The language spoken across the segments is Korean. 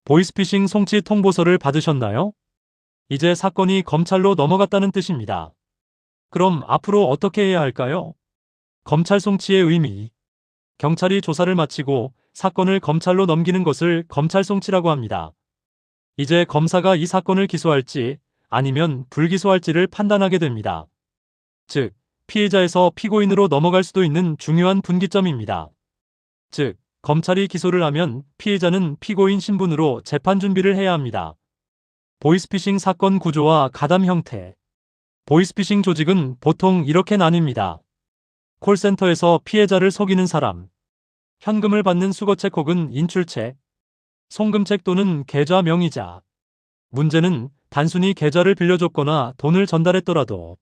보이스피싱 송치 통보서를 받으셨나요? 이제 사건이 검찰로 넘어갔다는 뜻입니다. 그럼 앞으로 어떻게 해야 할까요? 검찰 송치의 의미. 경찰이 조사를 마치고 사건을 검찰로 넘기는 것을 검찰 송치라고 합니다. 이제 검사가 이 사건을 기소할지 아니면 불기소할지를 판단하게 됩니다. 즉, 피해자에서 피고인으로 넘어갈 수도 있는 중요한 분기점입니다. 즉, 검찰이 기소를 하면 피해자는 피고인 신분으로 재판 준비를 해야 합니다. 보이스피싱 사건 구조와 가담 형태. 보이스피싱 조직은 보통 이렇게 나뉩니다. 콜센터에서 피해자를 속이는 사람, 현금을 받는 수거책 혹은 인출책, 송금책 또는 계좌 명의자. 문제는 단순히 계좌를 빌려줬거나 돈을 전달했더라도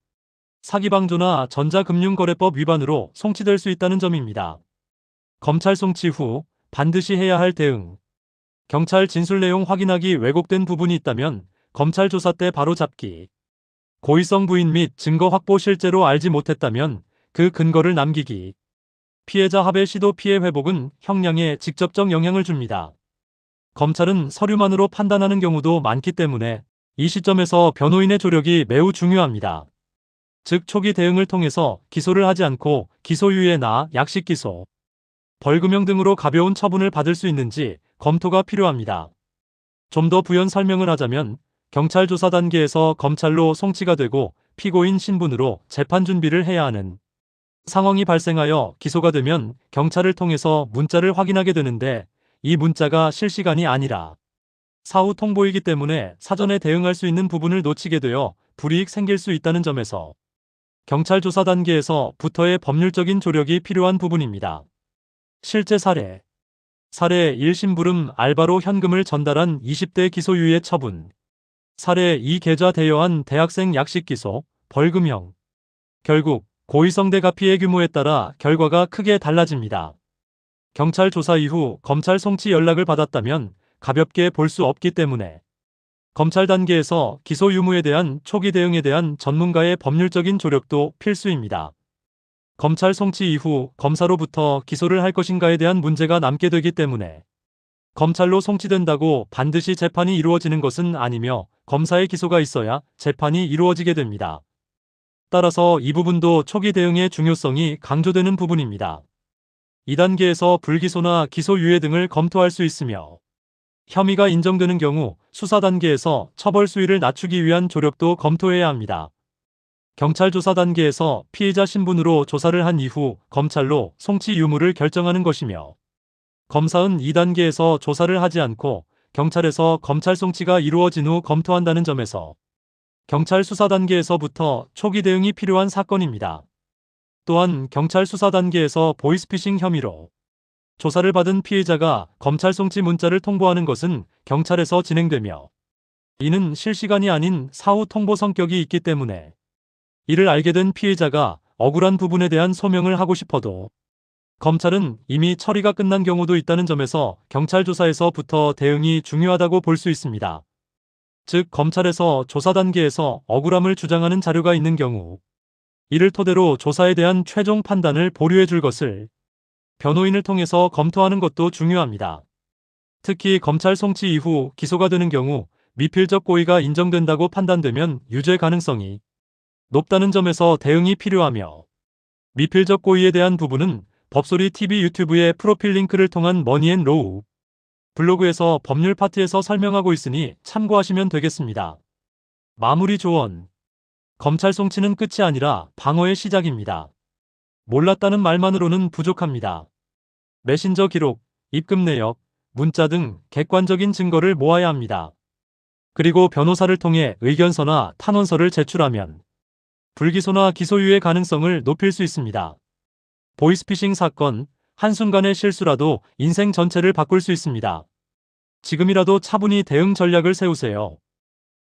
사기방조나 전자금융거래법 위반으로 송치될 수 있다는 점입니다. 검찰 송치 후 반드시 해야 할 대응. 경찰 진술 내용 확인하기 왜곡된 부분이 있다면 검찰 조사 때 바로 잡기. 고의성 부인 및 증거 확보 실제로 알지 못했다면 그 근거를 남기기. 피해자 합의 시도 피해 회복은 형량에 직접적 영향을 줍니다. 검찰은 서류만으로 판단하는 경우도 많기 때문에 이 시점에서 변호인의 조력이 매우 중요합니다. 즉 초기 대응을 통해서 기소를 하지 않고 기소유예나 약식기소, 벌금형 등으로 가벼운 처분을 받을 수 있는지 검토가 필요합니다. 좀 더 부연 설명을 하자면 경찰 조사 단계에서 검찰로 송치가 되고 피고인 신분으로 재판 준비를 해야 하는 상황이 발생하여 기소가 되면 경찰을 통해서 문자를 확인하게 되는데 이 문자가 실시간이 아니라 사후 통보이기 때문에 사전에 대응할 수 있는 부분을 놓치게 되어 불이익 생길 수 있다는 점에서 경찰 조사 단계에서부터의 법률적인 조력이 필요한 부분입니다. 실제 사례. 사례 1 심부름 알바로 현금을 전달한 20대 기소유예 처분. 사례 2 계좌 대여한 대학생 약식 기소, 벌금형. 결국 고의성 대가 피해 규모에 따라 결과가 크게 달라집니다. 경찰 조사 이후 검찰 송치 연락을 받았다면 가볍게 볼 수 없기 때문에 검찰 단계에서 기소 유무에 대한 초기 대응에 대한 전문가의 법률적인 조력도 필수입니다. 검찰 송치 이후 검사로부터 기소를 할 것인가에 대한 문제가 남게 되기 때문에 검찰로 송치된다고 반드시 재판이 이루어지는 것은 아니며 검사의 기소가 있어야 재판이 이루어지게 됩니다. 따라서 이 부분도 초기 대응의 중요성이 강조되는 부분입니다. 2단계에서 불기소나 기소유예 등을 검토할 수 있으며 혐의가 인정되는 경우 수사 단계에서 처벌 수위를 낮추기 위한 조력도 검토해야 합니다. 경찰 조사 단계에서 피해자 신분으로 조사를 한 이후 검찰로 송치 유무를 결정하는 것이며 검사는 2단계에서 조사를 하지 않고 경찰에서 검찰 송치가 이루어진 후 검토한다는 점에서 경찰 수사 단계에서부터 초기 대응이 필요한 사건입니다. 또한 경찰 수사 단계에서 보이스피싱 혐의로 조사를 받은 피해자가 검찰 송치 문자를 통보하는 것은 경찰에서 진행되며 이는 실시간이 아닌 사후 통보 성격이 있기 때문에 이를 알게 된 피해자가 억울한 부분에 대한 소명을 하고 싶어도 검찰은 이미 처리가 끝난 경우도 있다는 점에서 경찰 조사에서부터 대응이 중요하다고 볼 수 있습니다. 즉 검찰에서 조사 단계에서 억울함을 주장하는 자료가 있는 경우 이를 토대로 조사에 대한 최종 판단을 보류해 줄 것을 변호인을 통해서 검토하는 것도 중요합니다. 특히 검찰 송치 이후 기소가 되는 경우 미필적 고의가 인정된다고 판단되면 유죄 가능성이 높다는 점에서 대응이 필요하며 미필적 고의에 대한 부분은 법소리 TV 유튜브의 프로필 링크를 통한 머니앤로우 블로그에서 법률 파트에서 설명하고 있으니 참고하시면 되겠습니다. 마무리 조언. 검찰 송치는 끝이 아니라 방어의 시작입니다. 몰랐다는 말만으로는 부족합니다. 메신저 기록, 입금 내역, 문자 등 객관적인 증거를 모아야 합니다. 그리고 변호사를 통해 의견서나 탄원서를 제출하면 불기소나 기소유예 가능성을 높일 수 있습니다. 보이스피싱 사건, 한순간의 실수라도 인생 전체를 바꿀 수 있습니다. 지금이라도 차분히 대응 전략을 세우세요.